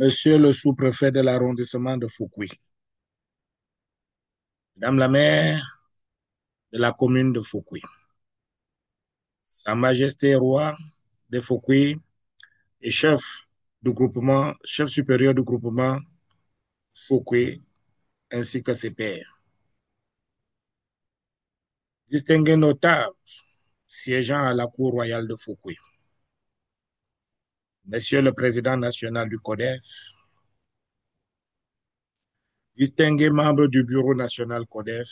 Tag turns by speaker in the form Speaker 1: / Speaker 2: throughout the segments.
Speaker 1: Monsieur le sous-préfet de l'arrondissement de Fouquier, Madame la maire de la commune de Fouquier, Sa Majesté roi de Fouquier et chef supérieur du groupement Fouquier, ainsi que ses pairs, distingués notables siégeant à la cour royale de Fouquier, Monsieur le président national du CODEF, distingués membres du bureau national CODEF,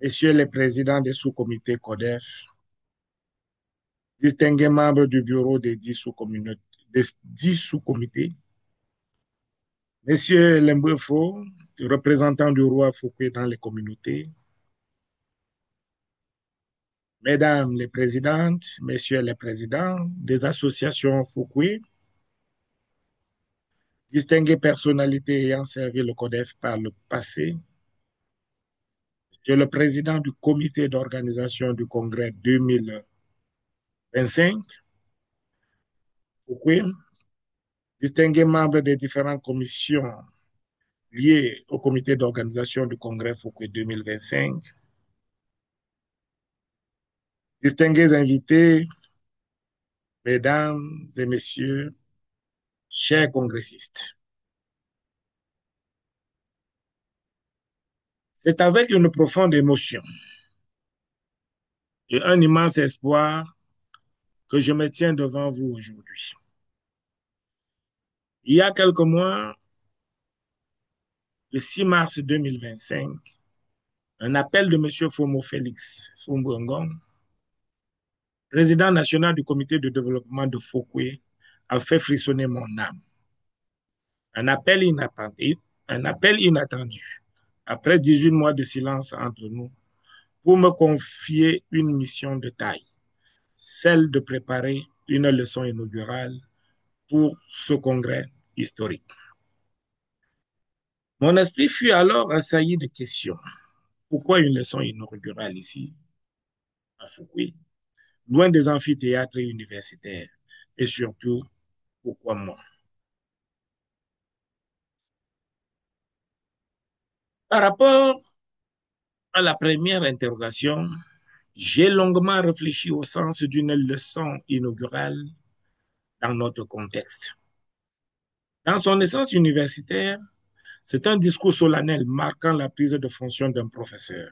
Speaker 1: Messieurs les présidents des sous-comités CODEF, distingués membres du bureau des 10 sous-comités, Monsieur Lembefo, représentant du roi Fouquet dans les communautés, Mesdames les présidentes, Messieurs les présidents des associations Fouquet, distinguées personnalités ayant servi le CODEF par le passé, Monsieur le président du comité d'organisation du congrès 2025, Fouquet, distingués membres des différentes commissions liées au comité d'organisation du congrès Fouquet 2025, distingués invités, mesdames et messieurs, chers congressistes. C'est avec une profonde émotion et un immense espoir que je me tiens devant vous aujourd'hui. Il y a quelques mois, le 6 mars 2025, un appel de M. Fomo Félix Fumbungon, président national du comité de développement de Fouquier, a fait frissonner mon âme. Un appel inattendu, un appel inattendu, après 18 mois de silence entre nous, pour me confier une mission de taille, celle de préparer une leçon inaugurale pour ce congrès historique. Mon esprit fut alors assailli de questions. Pourquoi une leçon inaugurale ici, à Fouquier, loin des amphithéâtres universitaires? Et surtout, pourquoi moi? Par rapport à la première interrogation, j'ai longuement réfléchi au sens d'une leçon inaugurale dans notre contexte. Dans son essence universitaire, c'est un discours solennel marquant la prise de fonction d'un professeur.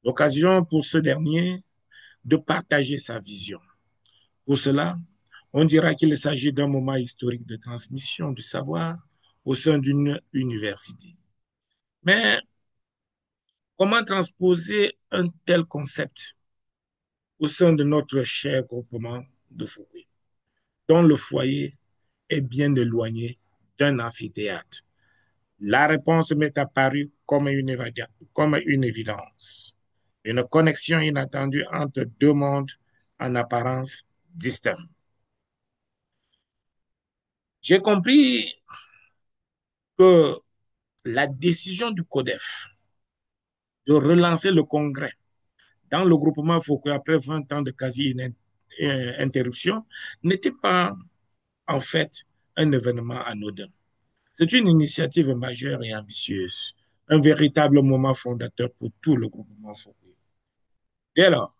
Speaker 1: L'occasion pour ce dernier de partager sa vision. Pour cela, on dira qu'il s'agit d'un moment historique de transmission du savoir au sein d'une université. Mais comment transposer un tel concept au sein de notre cher groupement de Fouquier, dont le foyer est bien éloigné d'un amphithéâtre? La réponse m'est apparue comme une évidence, une connexion inattendue entre deux mondes en apparence distincts. J'ai compris que la décision du CODEF de relancer le congrès dans le groupement Foucault après 20 ans de quasi-interruption n'était pas en fait un événement anodin. C'est une initiative majeure et ambitieuse, un véritable moment fondateur pour tout le groupement Foucault. Dès alors,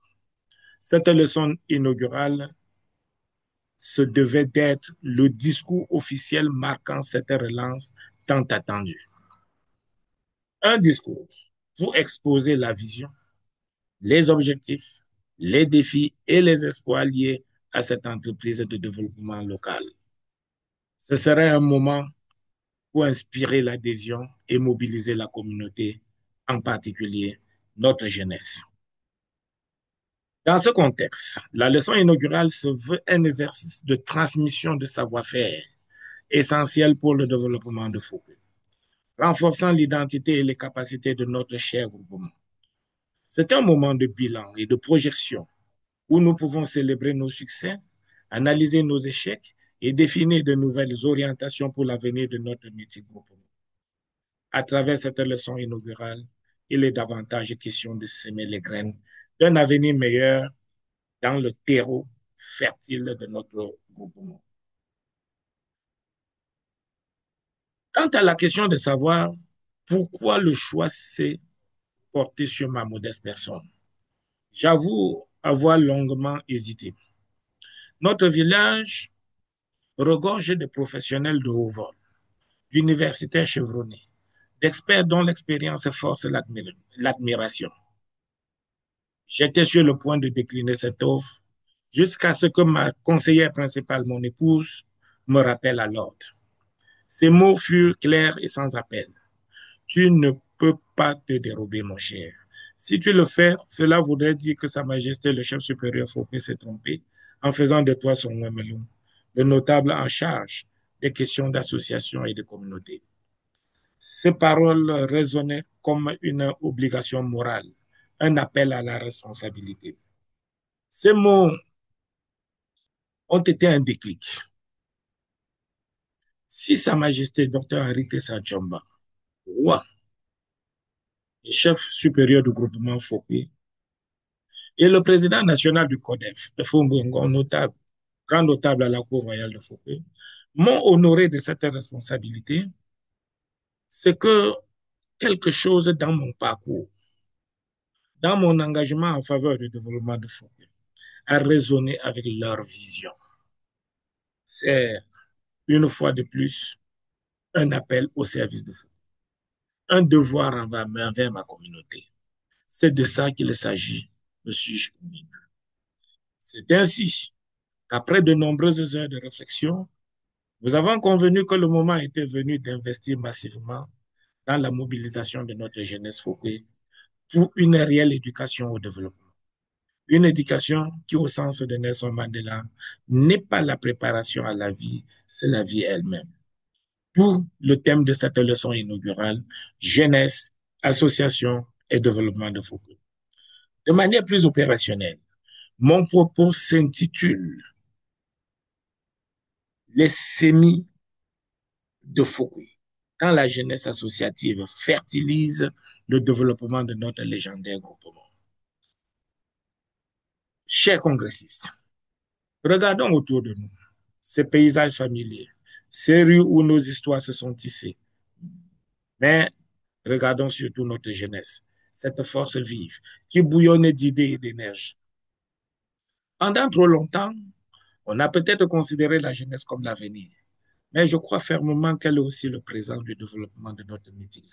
Speaker 1: cette leçon inaugurale se devait d'être le discours officiel marquant cette relance tant attendue. Un discours pour exposer la vision, les objectifs, les défis et les espoirs liés à cette entreprise de développement local. Ce serait un moment pour inspirer l'adhésion et mobiliser la communauté, en particulier notre jeunesse. Dans ce contexte, la leçon inaugurale se veut un exercice de transmission de savoir-faire essentiel pour le développement de Foucault, renforçant l'identité et les capacités de notre cher groupement. C'est un moment de bilan et de projection où nous pouvons célébrer nos succès, analyser nos échecs et définir de nouvelles orientations pour l'avenir de notre mythique groupement. À travers cette leçon inaugurale, il est davantage question de semer les graines d'un avenir meilleur dans le terreau fertile de notre groupement. Quant à la question de savoir pourquoi le choix s'est porté sur ma modeste personne, j'avoue avoir longuement hésité. Notre village regorge de professionnels de haut vol, d'universitaires chevronnés, d'experts dont l'expérience force l'admiration. J'étais sur le point de décliner cette offre jusqu'à ce que ma conseillère principale, mon épouse, me rappelle à l'ordre. Ces mots furent clairs et sans appel. Tu ne peux pas te dérober, mon cher. Si tu le fais, cela voudrait dire que Sa Majesté le chef supérieur Fouquet s'est trompé en faisant de toi son Ouemelou, le notable en charge des questions d'association et de communauté. Ces paroles résonnaient comme une obligation morale, un appel à la responsabilité. Ces mots ont été un déclic. Si Sa Majesté Dr Henri Tessa Djomba, roi et chef supérieur du groupement Fouquet, et le président national du CODEF, le Foumbouingon, notable, grand notable à la Cour royale de Fouquet, m'ont honoré de cette responsabilité, c'est que quelque chose dans mon parcours, dans mon engagement en faveur du développement de Fouquet, a résonné avec leur vision. C'est, une fois de plus, un appel au service de Fouquet, un devoir envers ma communauté. C'est de ça qu'il s'agit, me suis-je convaincu. C'est ainsi qu'après de nombreuses heures de réflexion, nous avons convenu que le moment était venu d'investir massivement dans la mobilisation de notre jeunesse Fouquet pour une réelle éducation au développement. Une éducation qui, au sens de Nelson Mandela, n'est pas la préparation à la vie, c'est la vie elle-même. Pour le thème de cette leçon inaugurale, jeunesse, association et développement de Fouquet. De manière plus opérationnelle, mon propos s'intitule Les sémis de Fouquet, quand la jeunesse associative fertilise le développement de notre légendaire groupement. Chers congressistes, regardons autour de nous ces paysages familiers, ces rues où nos histoires se sont tissées. Mais regardons surtout notre jeunesse, cette force vive qui bouillonne d'idées et d'énergie. Pendant trop longtemps, on a peut-être considéré la jeunesse comme l'avenir, mais je crois fermement qu'elle est aussi le présent du développement de notre mythique.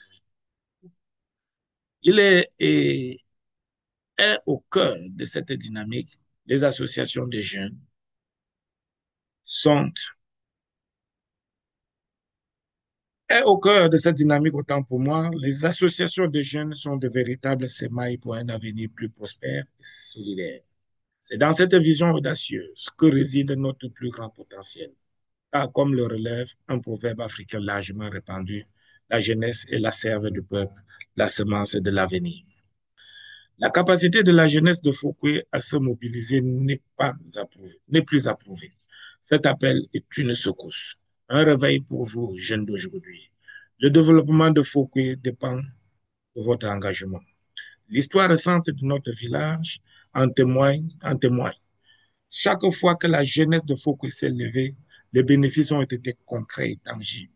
Speaker 1: Il est au cœur de cette dynamique. Les associations des jeunes sont est au cœur de cette dynamique autant pour moi. Les associations de jeunes sont de véritables sémailles pour un avenir plus prospère et solidaire. C'est dans cette vision audacieuse que réside notre plus grand potentiel. Car comme le relève un proverbe africain largement répandu, la jeunesse est la serve du peuple, la semence de l'avenir. La capacité de la jeunesse de Fouquet à se mobiliser n'est plus approuvée. Cet appel est une secousse, un réveil pour vous, jeunes d'aujourd'hui. Le développement de Fouquet dépend de votre engagement. L'histoire récente de notre village en témoigne. Chaque fois que la jeunesse de Fouquet s'est levée, les bénéfices ont été concrets et tangibles.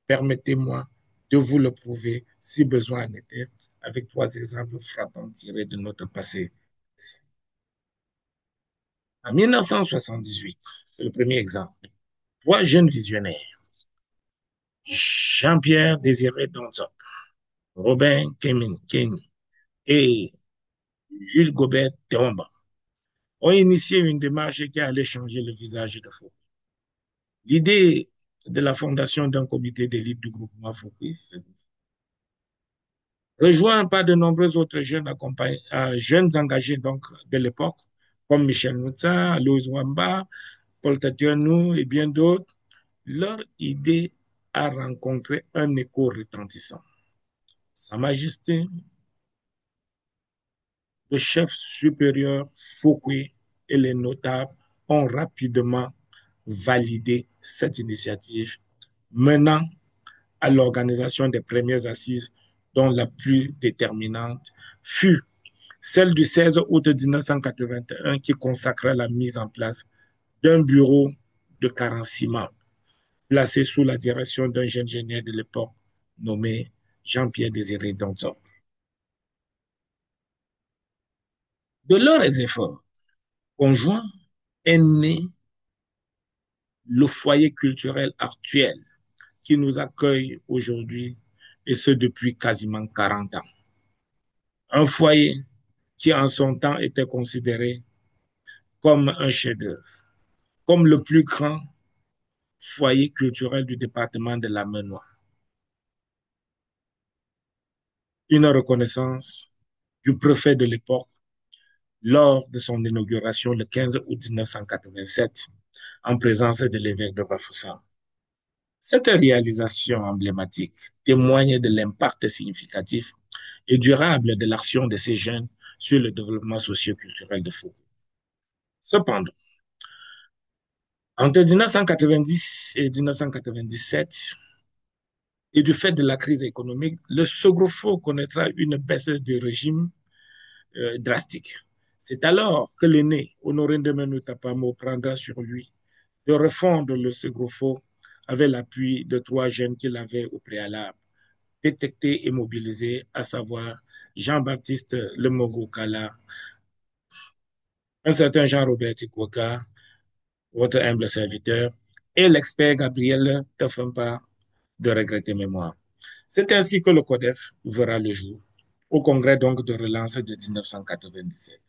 Speaker 1: Permettez-moi de vous le prouver, si besoin en était, avec trois exemples frappants tirés de notre passé. En 1978, c'est le premier exemple, trois jeunes visionnaires, Jean-Pierre Désiré Donzop, Robin Kenny et Jules Gobert Théomba, ont initié une démarche qui allait changer le visage de Fouquet. L'idée de la fondation d'un comité d'élite du groupement Fouquet, rejoint par de nombreux autres jeunes engagés donc, de l'époque, comme Michel Noutsa, Alois Wamba, Paul Tatianou et bien d'autres, leur idée a rencontré un écho retentissant. Sa Majesté, le chef supérieur Fouquet et les notables ont rapidement validé cette initiative, menant à l'organisation des premières assises dont la plus déterminante fut celle du 16 août 1981 qui consacrait la mise en place d'un bureau de 46 membres. placé sous la direction d'un jeune génie de l'époque nommé Jean-Pierre Désiré Danton. De leurs efforts conjoints est né le foyer culturel actuel qui nous accueille aujourd'hui, et ce depuis quasiment 40 ans. Un foyer qui en son temps était considéré comme un chef-d'œuvre, comme le plus grand foyer culturel du département de la Menoire. Une reconnaissance du préfet de l'époque lors de son inauguration le 15 août 1987 en présence de l'évêque de Bafoussam. Cette réalisation emblématique témoigne de l'impact significatif et durable de l'action de ces jeunes sur le développement socio-culturel de Foucault. Cependant, entre 1990 et 1997, et du fait de la crise économique, le Sogrofo connaîtra une baisse de régime drastique. C'est alors que l'aîné, Honoré Ndemenou Tapamo, prendra sur lui de refondre le Sogrofo avec l'appui de trois jeunes qu'il avait au préalable détectés et mobilisés, à savoir Jean-Baptiste Lemogokala, un certain Jean-Robert Tikouaka, votre humble serviteur, et l'expert Gabriel Tefempa de regretter mémoire. C'est ainsi que le CODEF verra le jour, au congrès donc de relance de 1997,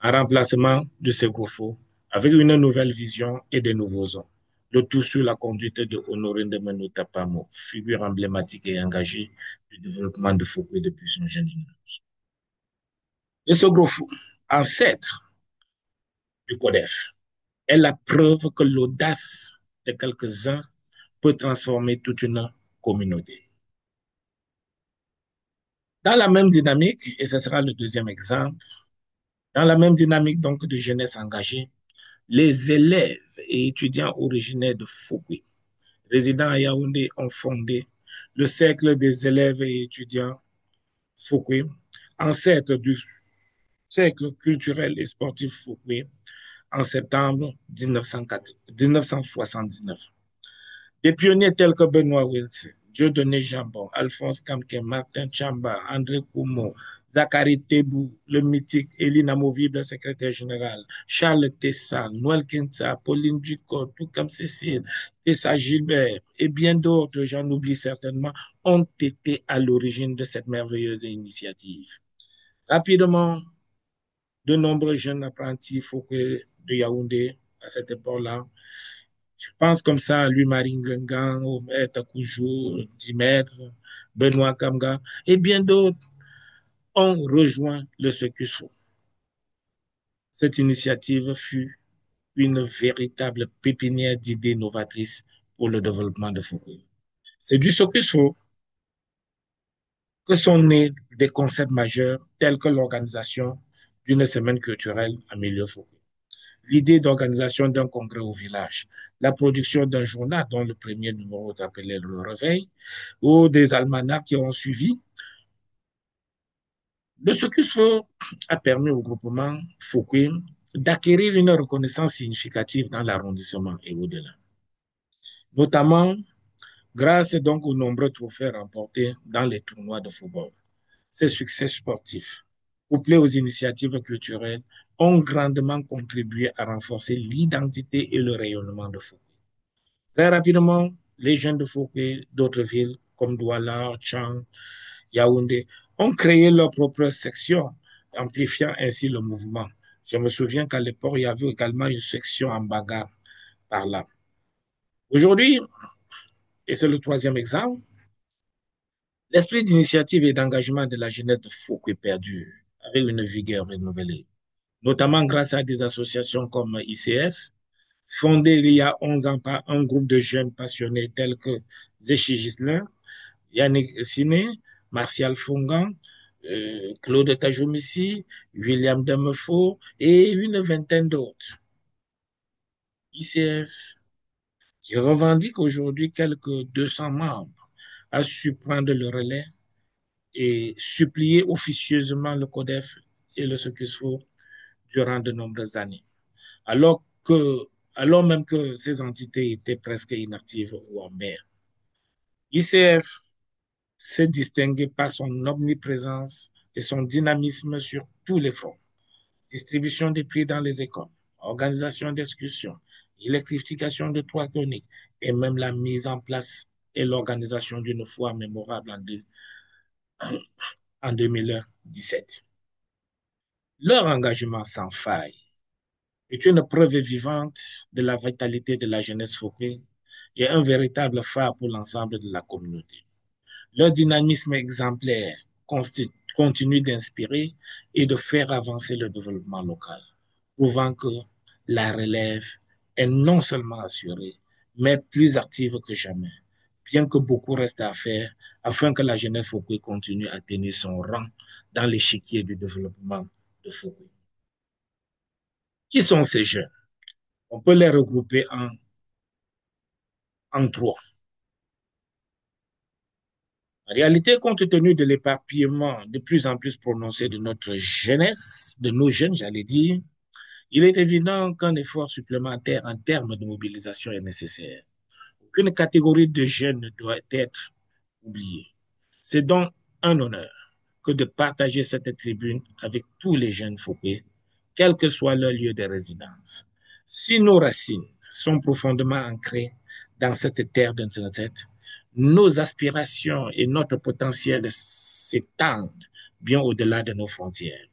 Speaker 1: en remplacement de Segrofo, avec une nouvelle vision et de nouveaux hommes. Le tout sous la conduite de Honoré Ndemenou Tapamo, figure emblématique et engagée du développement de Foucault depuis son jeune âge. Le Segrofo, ancêtre du CODEF, est la preuve que l'audace de quelques-uns peut transformer toute une communauté. Dans la même dynamique, et ce sera le deuxième exemple, dans la même dynamique donc de jeunesse engagée, les élèves et étudiants originaires de Fouquet, résidant à Yaoundé, ont fondé le Cercle des élèves et étudiants Fouquet, ancêtre du Cercle culturel et sportif Fouquet, en septembre 1979. Des pionniers tels que Benoît Wilson, Dieudonné Jambon, Alphonse Kamke, Martin Chamba, André Koumo, Zachary Tebou, le mythique et l'inamovible secrétaire général, Charles Tessa, Noël Kinsa, Pauline Ducot, Toukam Cécile, Tessa Gilbert et bien d'autres, j'en oublie certainement, ont été à l'origine de cette merveilleuse initiative. Rapidement, de nombreux jeunes apprentis Fouquet de Yaoundé à cette époque-là, je pense comme ça à Louis-Marie Ngangan, Omer Takoujou, Dimètre, Benoît Kamga et bien d'autres ont rejoint le Secusfo. Cette initiative fut une véritable pépinière d'idées novatrices pour le développement de Foucault. C'est du Secusfo que sont nés des concepts majeurs tels que l'organisation d'une semaine culturelle à milieu Foucault, l'idée d'organisation d'un congrès au village, la production d'un journal dont le premier numéro est appelé Le Réveil, ou des almanachs qui ont suivi. Le Secus a permis au groupement Fouquet d'acquérir une reconnaissance significative dans l'arrondissement et au-delà, notamment grâce donc aux nombreux trophées remportés dans les tournois de football. Ces succès sportifs, couplés aux initiatives culturelles, ont grandement contribué à renforcer l'identité et le rayonnement de Fouquet. Très rapidement, les jeunes de Fouquet, d'autres villes comme Douala, Tchang, Yaoundé, ont créé leur propre section, amplifiant ainsi le mouvement. Je me souviens qu'à l'époque, il y avait également une section en bagarre par là. Aujourd'hui, et c'est le troisième exemple, l'esprit d'initiative et d'engagement de la jeunesse de Fouquet perdure avec une vigueur renouvelée, notamment grâce à des associations comme ICF, fondée il y a 11 ans par un groupe de jeunes passionnés tels que Zéchi Gislain, Yannick Siné, Martial Fongan, Claude Tajoumissi, William Demefo et une vingtaine d'autres. ICF, qui revendique aujourd'hui quelques 200 membres, a su prendre le relais et supplier officieusement le CODEF et le SECUSFO durant de nombreuses années. Alors que alors même que ces entités étaient presque inactives ou en mer. L'ICF s'est distingué par son omniprésence et son dynamisme sur tous les fronts. Distribution des prix dans les écoles, organisation d'excursions, électrification de toits toniques et même la mise en place et l'organisation d'une foire mémorable en 2017. Leur engagement sans faille est une preuve vivante de la vitalité de la jeunesse Fouquet et un véritable phare pour l'ensemble de la communauté. Leur dynamisme exemplaire continue d'inspirer et de faire avancer le développement local, prouvant que la relève est non seulement assurée, mais plus active que jamais, bien que beaucoup reste à faire afin que la jeunesse Fouquet continue à tenir son rang dans l'échiquier du développement de Fouquet. Qui sont ces jeunes? On peut les regrouper en trois. En réalité, compte tenu de l'éparpillement de plus en plus prononcé de notre jeunesse, de nos jeunes, j'allais dire, il est évident qu'un effort supplémentaire en termes de mobilisation est nécessaire. Aucune catégorie de jeunes ne doit être oubliée. C'est donc un honneur que de partager cette tribune avec tous les jeunes Fouquet, quel que soit leur lieu de résidence. Si nos racines sont profondément ancrées dans cette terre d'Internet, nos aspirations et notre potentiel s'étendent bien au-delà de nos frontières.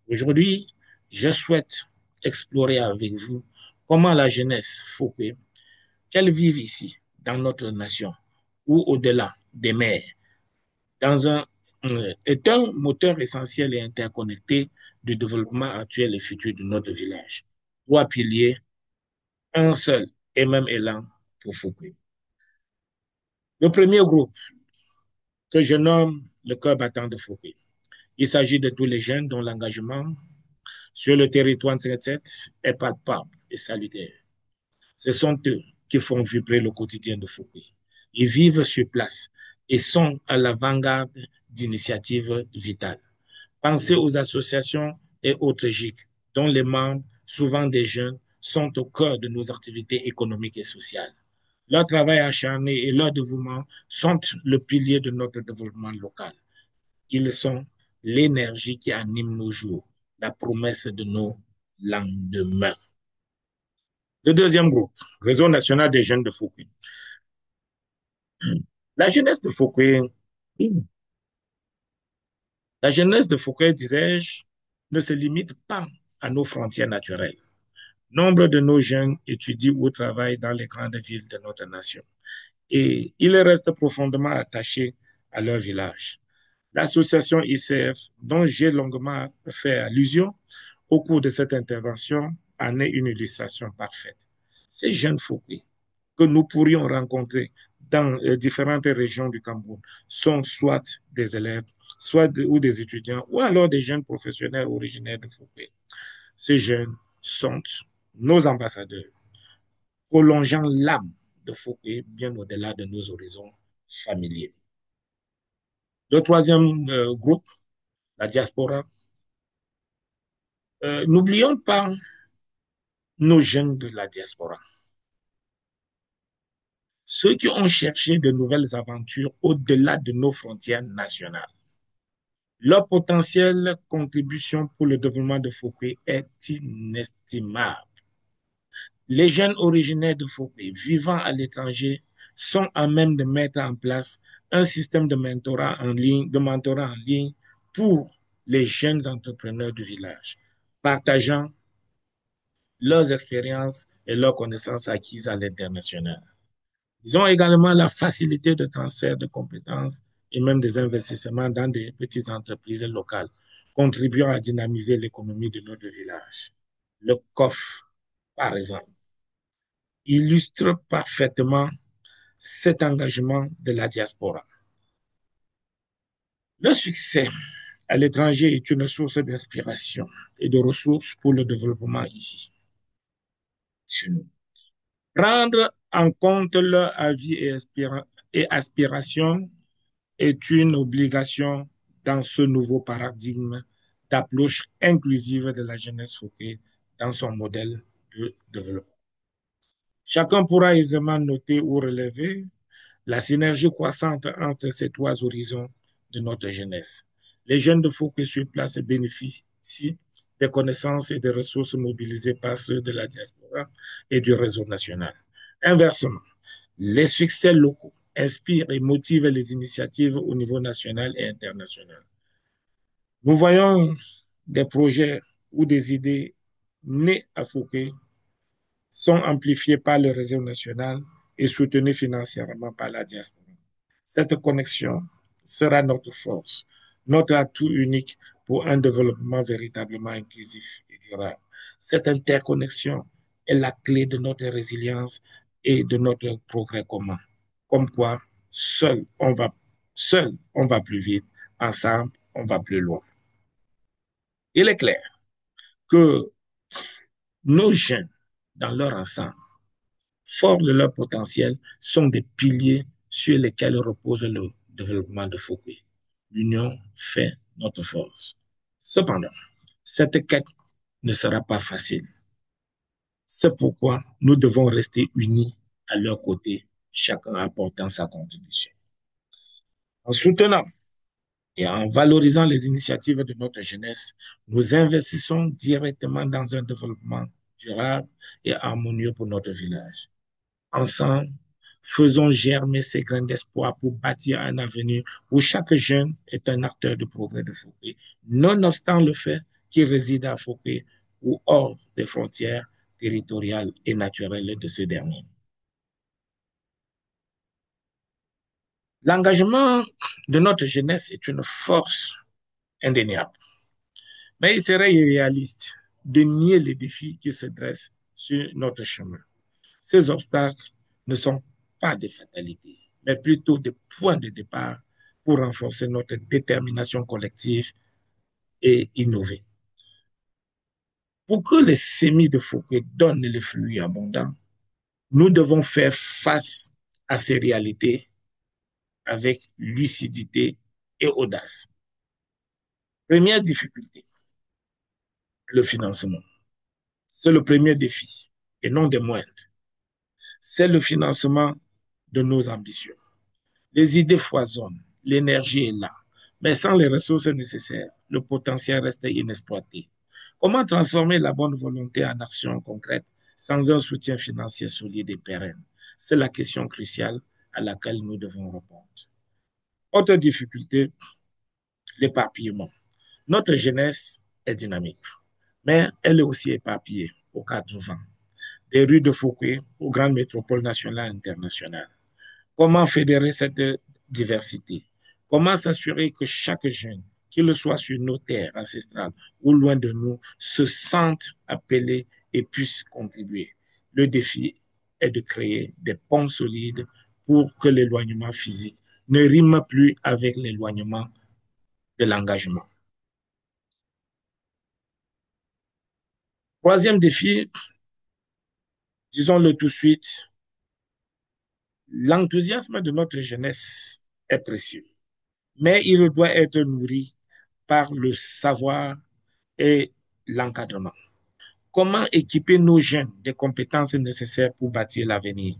Speaker 1: Aujourd'hui, je souhaite explorer avec vous comment la jeunesse Fouquet, qu'elle vive ici, dans notre nation, ou au-delà des mers, dans un, est un moteur essentiel et interconnecté du développement actuel et futur de notre village. Trois piliers, un seul et même élan pour Fouquet. Le premier groupe que je nomme le cœur battant de Fouquet. Il s'agit de tous les jeunes dont l'engagement sur le territoire 37 est palpable et salutaire. Ce sont eux qui font vibrer le quotidien de Fouquet. Ils vivent sur place et sont à l'avant-garde d'initiatives vitales. Pensez aux associations et autres GIC, dont les membres, souvent des jeunes, sont au cœur de nos activités économiques et sociales. Leur travail acharné et leur dévouement sont le pilier de notre développement local. Ils sont l'énergie qui anime nos jours, la promesse de nos lendemains. Le deuxième groupe, Réseau national des jeunes de Fouquet. La jeunesse de Fouquet, la jeunesse de Fouquet, disais-je, ne se limite pas à nos frontières naturelles. Nombre de nos jeunes étudient ou travaillent dans les grandes villes de notre nation et ils restent profondément attachés à leur village. L'association ICF, dont j'ai longuement fait allusion au cours de cette intervention, en est une illustration parfaite. Ces jeunes Fouquet que nous pourrions rencontrer dans différentes régions du Cameroun sont soit des élèves, ou des étudiants, ou alors des jeunes professionnels originaires de Fouquet. Ces jeunes sont nos ambassadeurs, prolongeant l'âme de Fouquet bien au-delà de nos horizons familiers. Le troisième groupe, la diaspora, n'oublions pas nos jeunes de la diaspora, ceux qui ont cherché de nouvelles aventures au-delà de nos frontières nationales. Leur potentielle contribution pour le développement de Fouquet est inestimable. Les jeunes originaires de Fouquet vivant à l'étranger sont à même de mettre en place un système de mentorat en ligne pour les jeunes entrepreneurs du village, partageant leurs expériences et leurs connaissances acquises à l'international. Ils ont également la facilité de transfert de compétences et même des investissements dans des petites entreprises locales, contribuant à dynamiser l'économie de notre village. Le COF, par exemple, illustre parfaitement cet engagement de la diaspora. Le succès à l'étranger est une source d'inspiration et de ressources pour le développement ici, chez nous. Prendre en compte leur avis et aspirations est une obligation dans ce nouveau paradigme d'approche inclusive de la jeunesse Fouquet dans son modèle de développement. Chacun pourra aisément noter ou relever la synergie croissante entre ces trois horizons de notre jeunesse. Les jeunes de Foucault sur place bénéficient des connaissances et des ressources mobilisées par ceux de la diaspora et du réseau national. Inversement, les succès locaux inspirent et motivent les initiatives au niveau national et international. Nous voyons des projets ou des idées nées à Fouquet sont amplifiés par le réseau national et soutenus financièrement par la diaspora. Cette connexion sera notre force, notre atout unique pour un développement véritablement inclusif et durable. Cette interconnexion est la clé de notre résilience et de notre progrès commun. Comme quoi, seul on va plus vite, ensemble on va plus loin. Il est clair que nos jeunes, dans leur ensemble, forts de leur potentiel, sont des piliers sur lesquels repose le développement de Fouquet. L'union fait notre force. Cependant, cette quête ne sera pas facile. C'est pourquoi nous devons rester unis à leur côté, chacun apportant sa contribution. En soutenant et en valorisant les initiatives de notre jeunesse, nous investissons directement dans un développement durable et harmonieux pour notre village. Ensemble, faisons germer ces grains d'espoir pour bâtir un avenir où chaque jeune est un acteur de progrès de Fouquet, nonobstant le fait qu'il réside à Fouquet ou hors des frontières territoriales et naturelles de ce dernier. L'engagement de notre jeunesse est une force indéniable, mais il serait irréaliste de nier les défis qui se dressent sur notre chemin. Ces obstacles ne sont pas des fatalités, mais plutôt des points de départ pour renforcer notre détermination collective et innover. Pour que les semis de Fouquet donnent les fruits abondants, nous devons faire face à ces réalités avec lucidité et audace. Première difficulté, le financement. C'est le premier défi, et non des moindres. C'est le financement de nos ambitions. Les idées foisonnent, l'énergie est là, mais sans les ressources nécessaires, le potentiel reste inexploité. Comment transformer la bonne volonté en action concrète sans un soutien financier solide et pérenne? C'est la question cruciale à laquelle nous devons répondre. Autre difficulté, l'éparpillement. Notre jeunesse est dynamique, mais elle est aussi éparpillée aux quatre vents, des rues de Fouquet aux grandes métropoles nationales et internationales. Comment fédérer cette diversité? Comment s'assurer que chaque jeune, qu'il soit sur nos terres ancestrales ou loin de nous, se sente appelé et puisse contribuer? Le défi est de créer des ponts solides pour que l'éloignement physique ne rime plus avec l'éloignement de l'engagement. Troisième défi, disons-le tout de suite, l'enthousiasme de notre jeunesse est précieux, mais il doit être nourri par le savoir et l'encadrement. Comment équiper nos jeunes des compétences nécessaires pour bâtir l'avenir?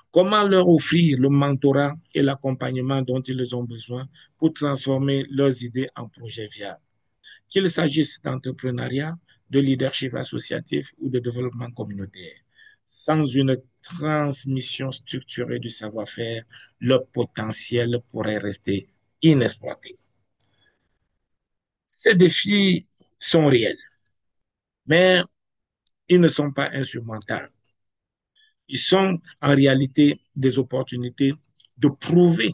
Speaker 1: Comment leur offrir le mentorat et l'accompagnement dont ils ont besoin pour transformer leurs idées en projets viables? Qu'il s'agisse d'entrepreneuriat, de leadership associatif ou de développement communautaire. Sans une transmission structurée du savoir-faire, leur potentiel pourrait rester inexploité. Ces défis sont réels, mais ils ne sont pas insurmontables. Ils sont en réalité des opportunités de prouver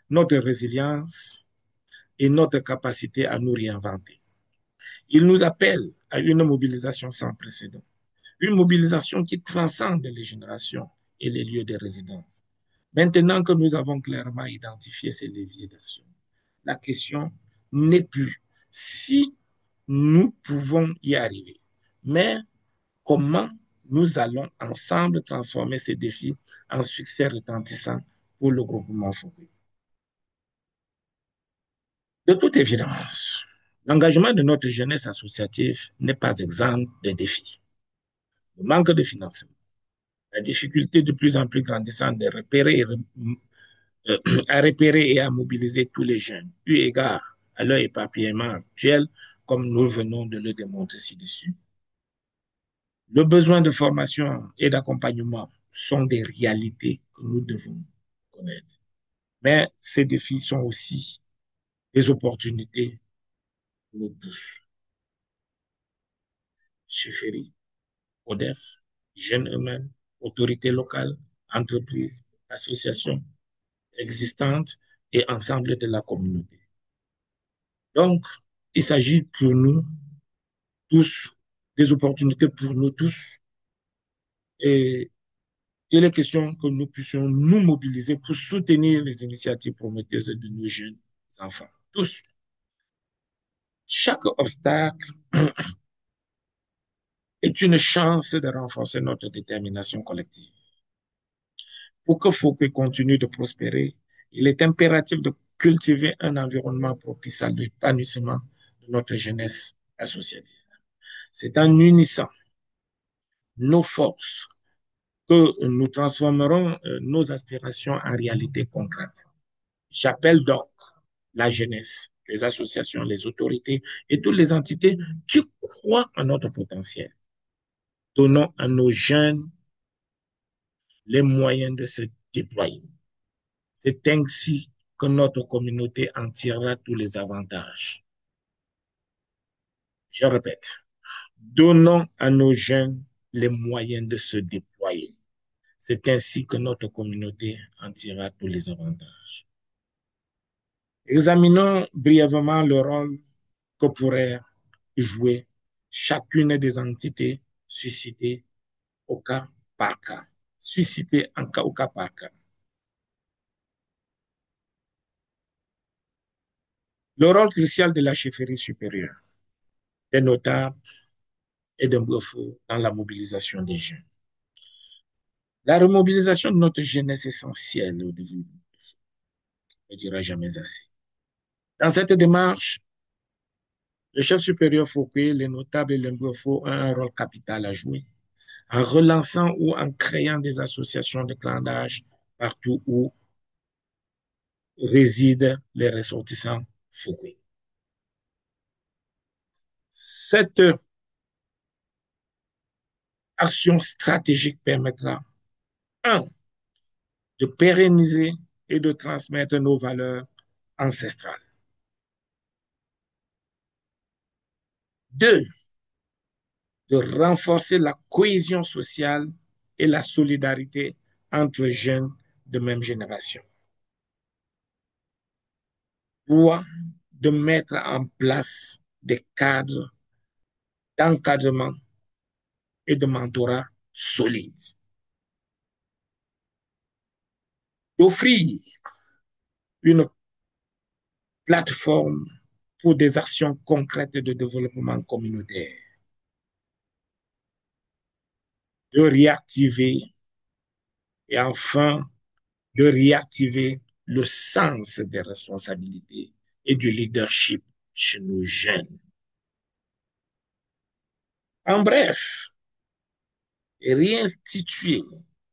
Speaker 1: notre résilience et notre capacité à nous réinventer. Ils nous appellent à une mobilisation sans précédent, une mobilisation qui transcende les générations et les lieux de résidence. Maintenant que nous avons clairement identifié ces leviers d'action, la question n'est plus si nous pouvons y arriver, mais comment nous allons ensemble transformer ces défis en succès retentissant pour le groupement Fouquet. De toute évidence, l'engagement de notre jeunesse associative n'est pas exempt de défis. Le manque de financement, La difficulté de plus en plus grandissante de repérer euh, à repérer et à mobiliser tous les jeunes, eu égard à leur éparpillement actuel, comme nous venons de le démontrer ci-dessus. Le besoin de formation et d'accompagnement sont des réalités que nous devons connaître. Mais ces défis sont aussi des opportunités pour nous tous. Chefferie, ODEF, jeunes eux-mêmes, autorités locales, entreprises, associations existantes et ensemble de la communauté. Donc, il s'agit pour nous tous des opportunités pour nous tous et il est question que nous puissions nous mobiliser pour soutenir les initiatives prometteuses de nos jeunes enfants. Tous. Chaque obstacle est une chance de renforcer notre détermination collective. Pour que Fouquet continue de prospérer, il est impératif de cultiver un environnement propice à l'épanouissement de notre jeunesse associative. C'est en unissant nos forces que nous transformerons nos aspirations en réalité concrète. J'appelle donc la jeunesse, les associations, les autorités et toutes les entités qui croient en notre potentiel. Donnons à nos jeunes les moyens de se déployer. C'est ainsi que notre communauté en tirera tous les avantages. Je répète, donnons à nos jeunes les moyens de se déployer. C'est ainsi que notre communauté en tirera tous les avantages. Examinons brièvement le rôle que pourrait jouer chacune des entités suscitées au cas par cas. Suscitées au cas par cas. Le rôle crucial de la chefferie supérieure, des notables et d'un Brefou dans la mobilisation des jeunes. La remobilisation de notre jeunesse est essentielle au développement. On ne dira jamais assez. Dans cette démarche, le chef supérieur Fouquet, les notables et les Brefou ont un rôle capital à jouer en relançant ou en créant des associations de clandage partout où résident les ressortissants Fouquet. Cette action stratégique permettra, un, de pérenniser et de transmettre nos valeurs ancestrales. Deux, de renforcer la cohésion sociale et la solidarité entre jeunes de même génération. Trois, de mettre en place des cadres d'encadrement et de mentorat solides. D'offrir une plateforme pour des actions concrètes de développement communautaire. De réactiver et enfin de réactiver le sens des responsabilités et du leadership chez nos jeunes. En bref, réinstituer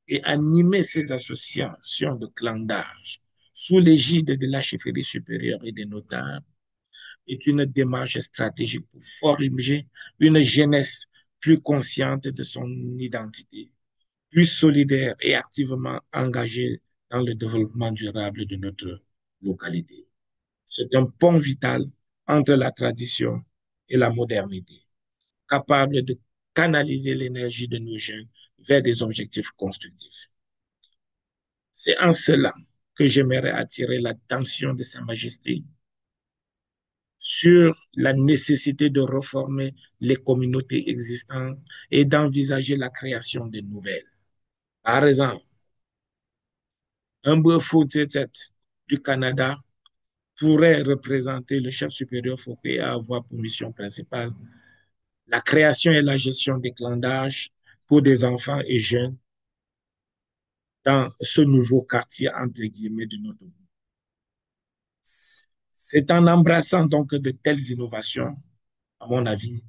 Speaker 1: et animer ces associations de clandage sous l'égide de la chefferie supérieure et des notables est une démarche stratégique pour forger une jeunesse plus consciente de son identité, plus solidaire et activement engagée dans le développement durable de notre localité. C'est un pont vital entre la tradition et la modernité, capable de canaliser l'énergie de nos jeunes vers des objectifs constructifs. C'est en cela que j'aimerais attirer l'attention de Sa Majesté sur la nécessité de reformer les communautés existantes et d'envisager la création de nouvelles. Par exemple, un Brefou du Canada pourrait représenter le chef supérieur Fouquet et avoir pour mission principale la création et la gestion des clandages pour des enfants et jeunes dans ce nouveau quartier, entre guillemets, de notre monde. C'est en embrassant donc de telles innovations, à mon avis,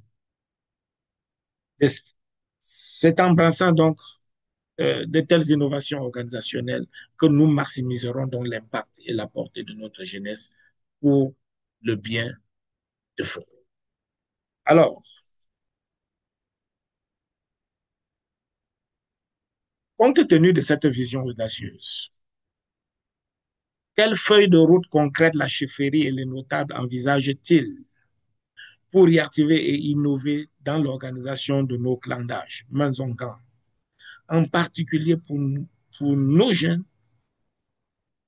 Speaker 1: c'est en embrassant donc de telles innovations organisationnelles que nous maximiserons donc l'impact et la portée de notre jeunesse pour le bien de Foucault. Alors, compte tenu de cette vision audacieuse, quelle feuille de route concrète la chefferie et les notables envisagent-ils pour y activer et innover dans l'organisation de nos clans d'âge, mains en gants, en particulier pour nos jeunes,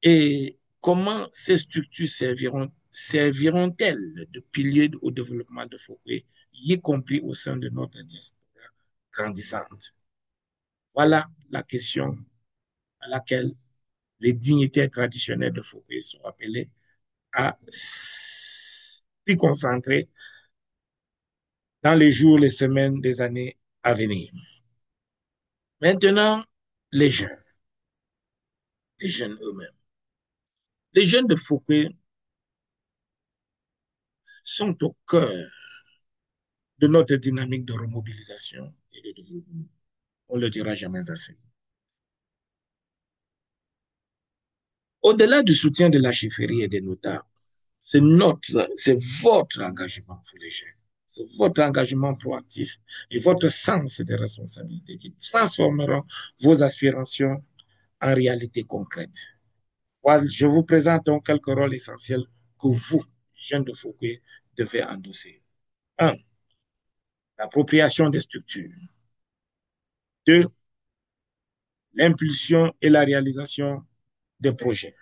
Speaker 1: et comment ces structures serviront-elles de pilier au développement de Fouquet, y compris au sein de notre diaspora grandissante? Voilà la question à laquelle les dignitaires traditionnels de Fouquet sont appelés à s'y concentrer dans les jours, les semaines, les années à venir. Maintenant, les jeunes, les jeunes eux-mêmes. Les jeunes de Fouquet sont au cœur de notre dynamique de remobilisation et de développement. On ne le dira jamais assez. Au-delà du soutien de la chefferie et des notables, c'est votre engagement pour les jeunes. C'est votre engagement proactif et votre sens des responsabilités qui transformeront vos aspirations en réalité concrète. Voilà, je vous présente donc quelques rôles essentiels que vous, jeunes de Fouquet, devez endosser. Un, l'appropriation des structures. Deux, l'impulsion et la réalisation des projets.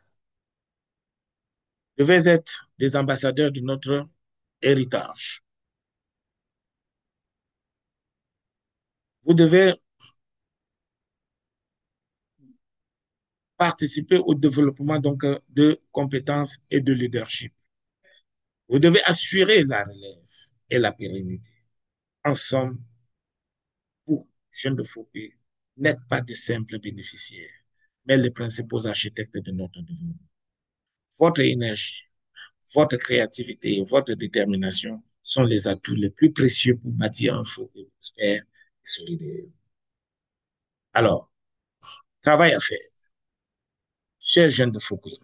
Speaker 1: Vous devez être des ambassadeurs de notre héritage. Vous devez participer au développement donc de compétences et de leadership. Vous devez assurer la relève et la pérennité. En somme, vous, jeunes de Fouquet, n'êtes pas de simples bénéficiaires, mais les principaux architectes de notre développement. Votre énergie, votre créativité et votre détermination sont les atouts les plus précieux pour bâtir un Fouquet prospère et solidaire. Alors, travail à faire. Chers jeunes de Fouquet,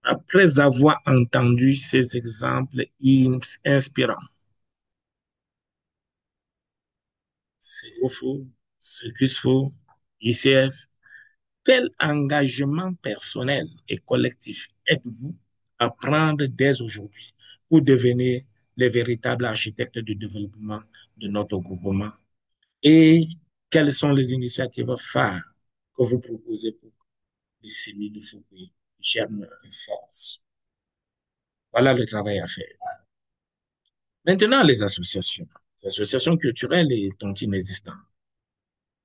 Speaker 1: après avoir entendu ces exemples inspirants, COFO, Circusfo, ICF, quel engagement personnel et collectif êtes-vous à prendre dès aujourd'hui pour devenir les véritables architectes du développement de notre groupement? Et quelles sont les initiatives phares que vous proposez pour que les cellules de Fouquet germent avec force? Voilà le travail à faire. Maintenant, les associations culturelles et tontines existantes.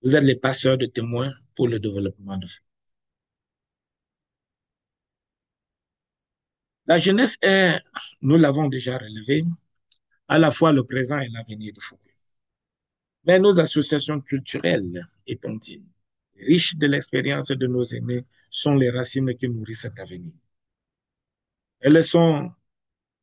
Speaker 1: Vous êtes les passeurs de témoins pour le développement de Fouquet. La jeunesse est, nous l'avons déjà relevé, à la fois le présent et l'avenir de Fouquet. Mais nos associations culturelles et tontines, riches de l'expérience de nos aînés, sont les racines qui nourrissent cet avenir. Elles sont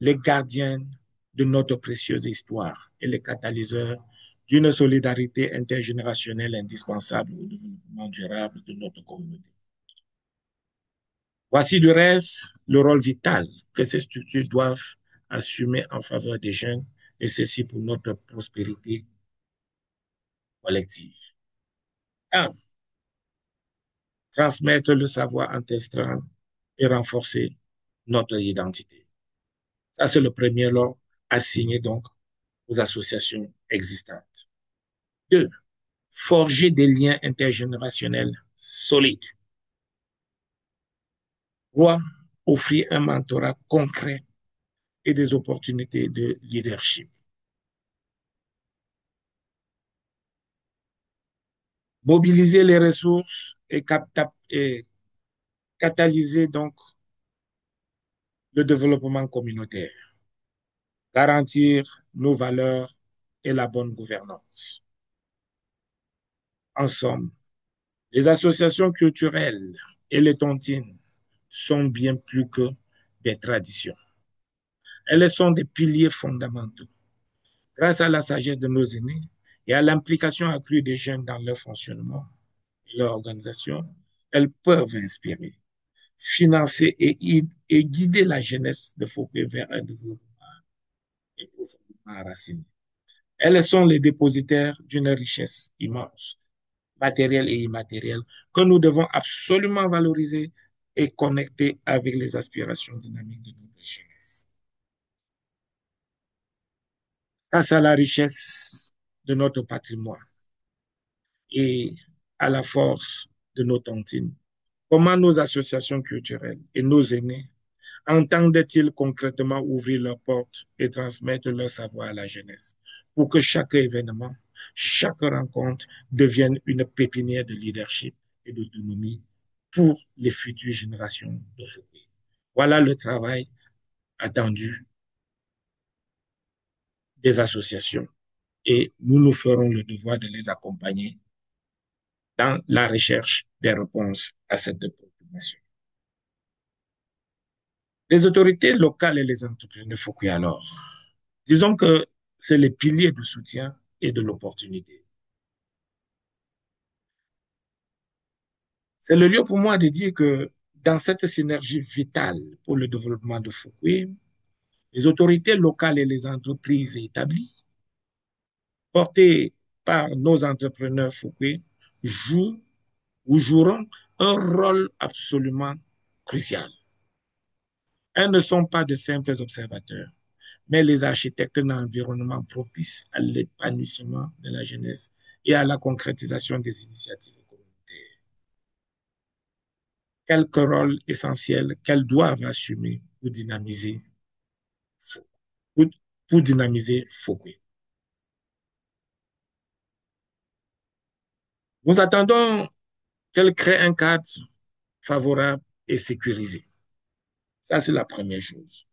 Speaker 1: les gardiennes de notre précieuse histoire et les catalyseurs d'une solidarité intergénérationnelle indispensable au développement durable de notre communauté. Voici du reste le rôle vital que ces structures doivent assumer en faveur des jeunes, et ceci pour notre prospérité collective. 1. Transmettre le savoir ancestral et renforcer notre identité. Ça, c'est le premier lot assigné donc aux associations existantes. 2. Forger des liens intergénérationnels solides. 3. Offrir un mentorat concret et des opportunités de leadership. Mobiliser les ressources et catalyser donc le développement communautaire. Garantir nos valeurs et la bonne gouvernance. En somme, les associations culturelles et les tontines sont bien plus que des traditions. Elles sont des piliers fondamentaux. Grâce à la sagesse de nos aînés et à l'implication accrue des jeunes dans leur fonctionnement, leur organisation, elles peuvent inspirer, financer et guider la jeunesse de Fouquet vers un développement et profondément enraciné. Elles sont les dépositaires d'une richesse immense, matérielle et immatérielle, que nous devons absolument valoriser et connecter avec les aspirations dynamiques de notre jeunesse. Face à la richesse de notre patrimoine et à la force de nos tontines, comment nos associations culturelles et nos aînés entendent-ils concrètement ouvrir leurs portes et transmettre leur savoir à la jeunesse pour que chaque événement, chaque rencontre devienne une pépinière de leadership et d'autonomie pour les futures générations de Fouquet? Voilà le travail attendu des associations et nous nous ferons le devoir de les accompagner dans la recherche des réponses à cette préoccupation. Les autorités locales et les entrepreneurs Fouquet alors, disons que c'est les piliers du soutien et de l'opportunité. C'est le lieu pour moi de dire que dans cette synergie vitale pour le développement de Fouquet, les autorités locales et les entreprises établies, portées par nos entrepreneurs Fouquet, jouent ou joueront un rôle absolument crucial. Elles ne sont pas de simples observateurs, mais les architectes d'un environnement propice à l'épanouissement de la jeunesse et à la concrétisation des initiatives communautaires. Quelques rôles essentiels qu'elles doivent assumer pour, pour dynamiser Fouquet. Nous attendons qu'elle crée un cadre favorable et sécurisé. Ça, c'est la première chose.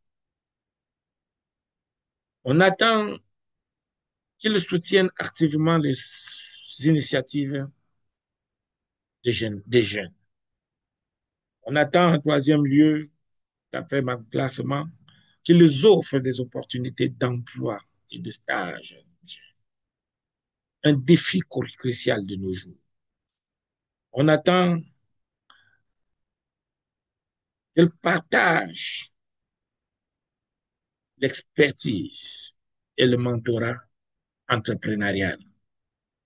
Speaker 1: On attend qu'ils soutiennent activement les initiatives des jeunes. On attend en troisième lieu, d'après mon classement, qu'ils offrent des opportunités d'emploi et de stage. Un défi crucial de nos jours. On attend qu'ils partagent l'expertise et le mentorat entrepreneurial.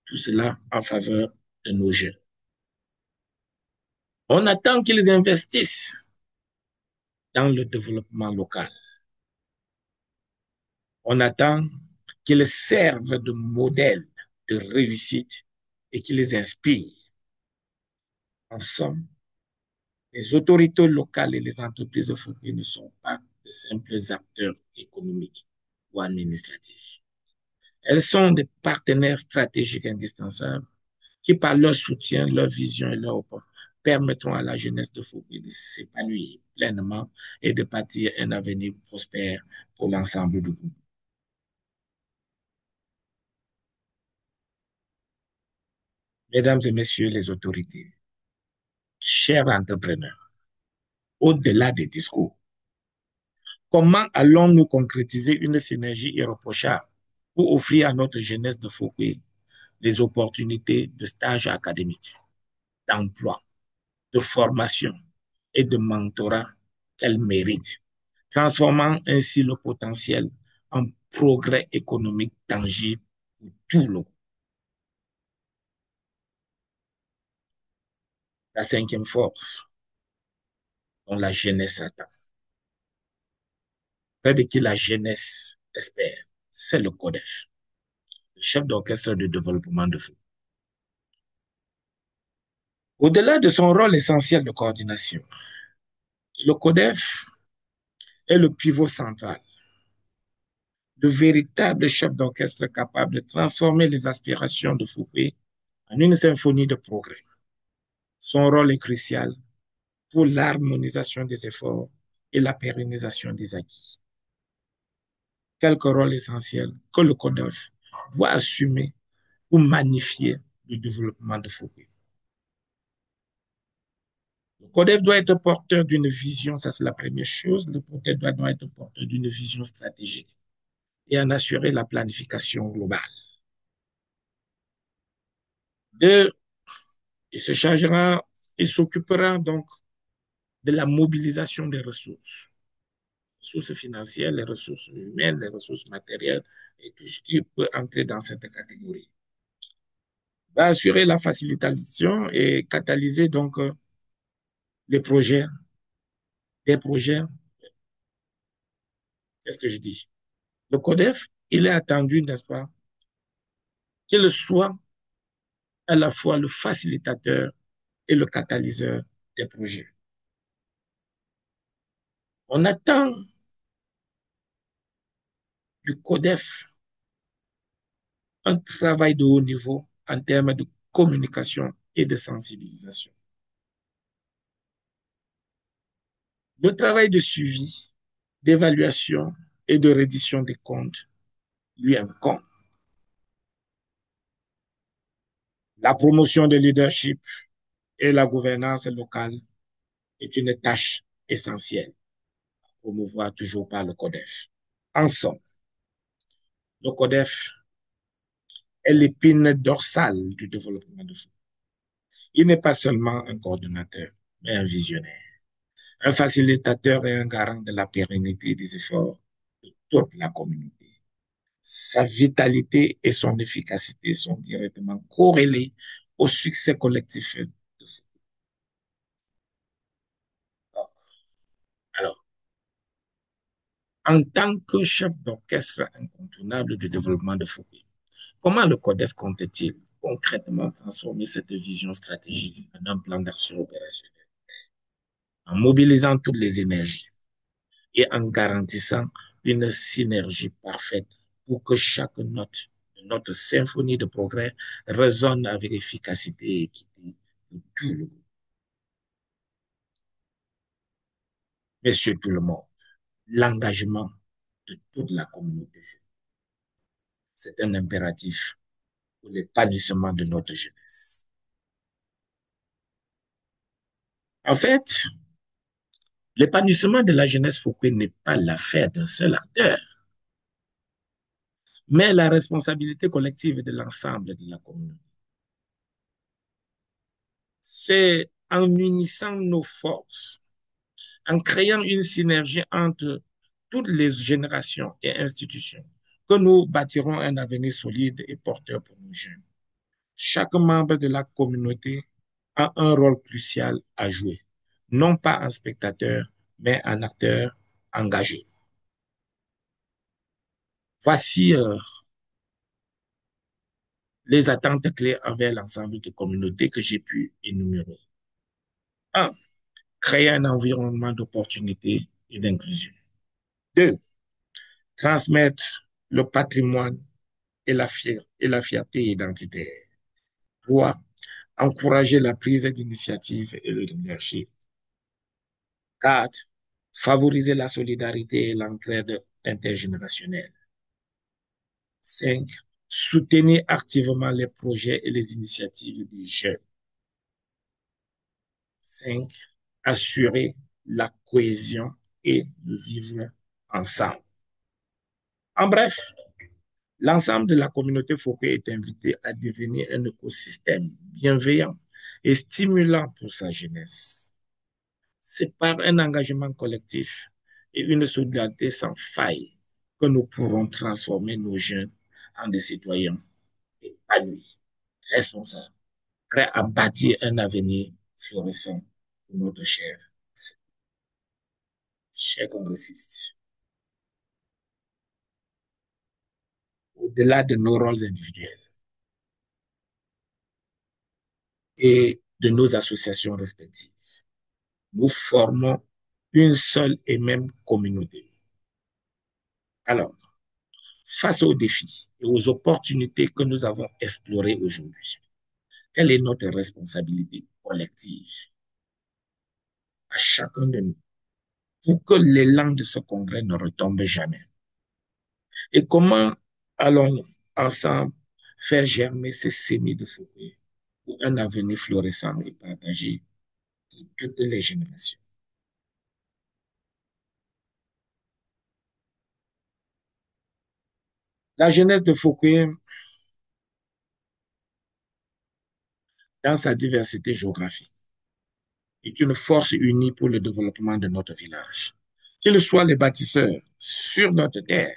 Speaker 1: Tout cela en faveur de nos jeunes. On attend qu'ils investissent dans le développement local. On attend qu'ils servent de modèle de réussite et qu'ils les inspirent. En somme, les autorités locales et les entreprises fournies ne sont pas de simples acteurs économiques ou administratifs. Elles sont des partenaires stratégiques indispensables qui, par leur soutien, leur vision et leur apport, permettront à la jeunesse de Fouquet de s'épanouir pleinement et de bâtir un avenir prospère pour l'ensemble du groupe. Mesdames et messieurs les autorités, chers entrepreneurs, au-delà des discours, comment allons-nous concrétiser une synergie irréprochable pour offrir à notre jeunesse de Fouquet les opportunités de stage académique, d'emploi, de formation et de mentorat qu'elle mérite, transformant ainsi le potentiel en progrès économique tangible pour tout le monde. La cinquième force dont la jeunesse attend, près de qui la jeunesse espère, c'est le CODEF, le chef d'orchestre de développement de foot. Au-delà de son rôle essentiel de coordination, le CODEF est le pivot central, le véritable chef d'orchestre capable de transformer les aspirations de Fouquet en une symphonie de progrès. Son rôle est crucial pour l'harmonisation des efforts et la pérennisation des acquis. Quelques rôles essentiels que le CODEF doit assumer pour magnifier le développement de Fouquet. Le CODEF doit être porteur d'une vision, ça c'est la première chose. Le CODEF doit être porteur d'une vision stratégique et en assurer la planification globale. Deux, Il se chargera et s'occupera donc de la mobilisation des ressources financières, les ressources humaines, les ressources matérielles et tout ce qui peut entrer dans cette catégorie. Va assurer la facilitation et catalyser donc les projets, des projets, qu'est-ce que je dis? Le CODEF, il est attendu, n'est-ce pas, qu'il soit à la fois le facilitateur et le catalyseur des projets. On attend du CODEF un travail de haut niveau en termes de communication et de sensibilisation. Le travail de suivi, d'évaluation et de reddition des comptes lui incombe. La promotion de leadership et la gouvernance locale est une tâche essentielle à promouvoir toujours par le CODEF. En somme, le CODEF est l'épine dorsale du développement de ce. Il n'est pas seulement un coordonnateur, mais un visionnaire, un facilitateur et un garant de la pérennité des efforts de toute la communauté. Sa vitalité et son efficacité sont directement corrélées au succès collectif de ce. Alors, en tant que chef d'orchestre incontournable du développement de Fouquet, comment le CODEF compte-t-il concrètement transformer cette vision stratégique en un plan d'action opérationnel en mobilisant toutes les énergies et en garantissant une synergie parfaite pour que chaque note de notre symphonie de progrès résonne avec efficacité et équité de tout le monde. Messieurs tout le monde, l'engagement de toute la communauté, c'est un impératif pour l'épanouissement de notre jeunesse. En fait, l'épanouissement de la jeunesse Fouquet n'est pas l'affaire d'un seul acteur, mais la responsabilité collective de l'ensemble de la communauté. C'est en unissant nos forces, en créant une synergie entre toutes les générations et institutions, que nous bâtirons un avenir solide et porteur pour nos jeunes. Chaque membre de la communauté a un rôle crucial à jouer, non pas en spectateur, mais en acteur engagé. Voici les attentes clés envers l'ensemble des communautés que j'ai pu énumérer. 1. Créer un environnement d'opportunité et d'inclusion. 2. Transmettre le patrimoine et la fierté identitaire. 3. Encourager la prise d'initiative et le leadership. 4. Favoriser la solidarité et l'entraide intergénérationnelle. 5. Soutenir activement les projets et les initiatives des jeunes. 5. Assurer la cohésion et le vivre ensemble. En bref, l'ensemble de la communauté Fouquet est invité à devenir un écosystème bienveillant et stimulant pour sa jeunesse. C'est par un engagement collectif et une solidarité sans faille que nous pourrons transformer nos jeunes en des citoyens épanouis, responsables, prêts à bâtir un avenir florissant pour notre cher congressiste. Au-delà de nos rôles individuels et de nos associations respectives, nous formons une seule et même communauté. Alors, face aux défis et aux opportunités que nous avons explorées aujourd'hui, quelle est notre responsabilité collective à chacun de nous pour que l'élan de ce congrès ne retombe jamais? Et comment allons-nous ensemble faire germer ces semis de forêt pour un avenir florissant et partagé pour toutes les générations? La jeunesse de Fouquet dans sa diversité géographique, est une force unie pour le développement de notre village. Qu'ils soient les bâtisseurs sur notre terre,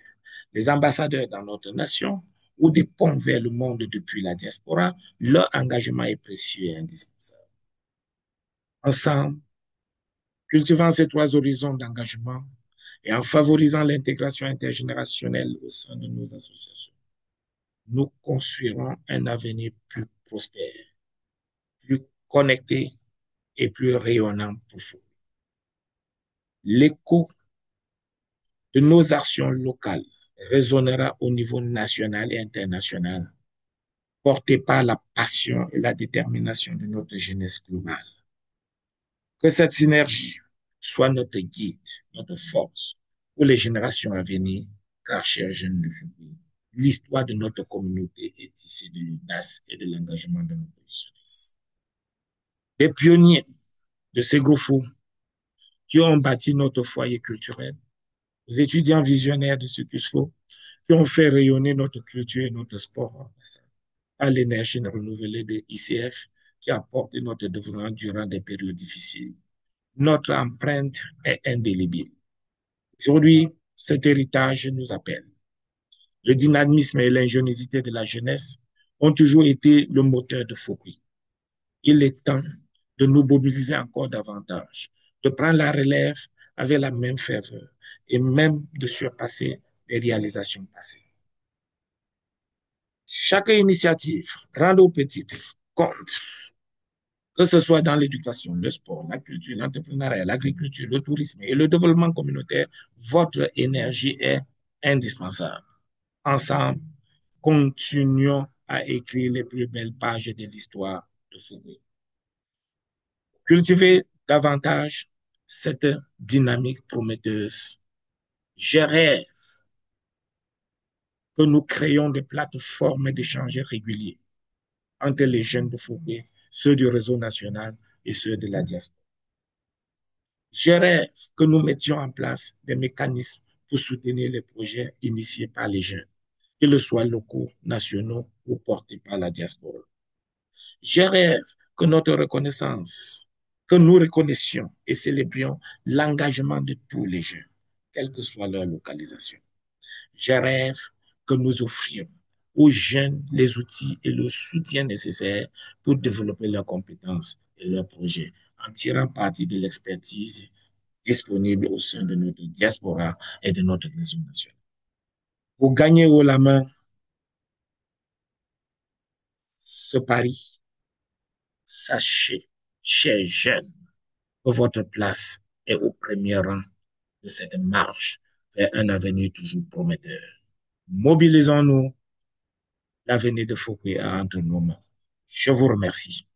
Speaker 1: les ambassadeurs dans notre nation ou des ponts vers le monde depuis la diaspora, leur engagement est précieux et indispensable. Ensemble, cultivant ces trois horizons d'engagement et en favorisant l'intégration intergénérationnelle au sein de nos associations, nous construirons un avenir plus prospère, plus connecté et plus rayonnant pour vous. L'écho de nos actions locales résonnera au niveau national et international, porté par la passion et la détermination de notre jeunesse globale. Que cette synergie soit notre guide, notre force pour les générations à venir, car, chers jeunes de Foucault, l'histoire de notre communauté est tissée de l'audace et de l'engagement de notre jeunesse. Les pionniers de ces gros fous qui ont bâti notre foyer culturel, aux étudiants visionnaires de ce qu'il faut, qui ont fait rayonner notre culture et notre sport à l'énergie renouvelée de ICF qui a porté notre développement durant des périodes difficiles. Notre empreinte est indélébile. Aujourd'hui, cet héritage nous appelle. Le dynamisme et l'ingéniosité de la jeunesse ont toujours été le moteur de Foucault. Il est temps de nous mobiliser encore davantage, de prendre la relève avec la même ferveur et même de surpasser les réalisations passées. Chaque initiative, grande ou petite, compte, que ce soit dans l'éducation, le sport, la culture, l'entrepreneuriat, l'agriculture, le tourisme et le développement communautaire. Votre énergie est indispensable. Ensemble, continuons à écrire les plus belles pages de l'histoire de Foucault. Cultiver davantage cette dynamique prometteuse. Je rêve que nous créions des plateformes d'échange réguliers entre les jeunes de Fouquet, ceux du réseau national et ceux de la diaspora. Je rêve que nous mettions en place des mécanismes pour soutenir les projets initiés par les jeunes, qu'ils soient locaux, nationaux ou portés par la diaspora. Je rêve que notre reconnaissance, que nous reconnaissions et célébrions l'engagement de tous les jeunes, quelle que soit leur localisation. Je rêve que nous offrions aux jeunes les outils et le soutien nécessaires pour développer leurs compétences et leurs projets en tirant parti de l'expertise disponible au sein de notre diaspora et de notre réseau national. Pour gagner haut la main ce pari, sachez, chers jeunes, que votre place est au premier rang de cette marche vers un avenir toujours prometteur. Mobilisons-nous, l'avenir de Foucault est entre nos mains. Je vous remercie.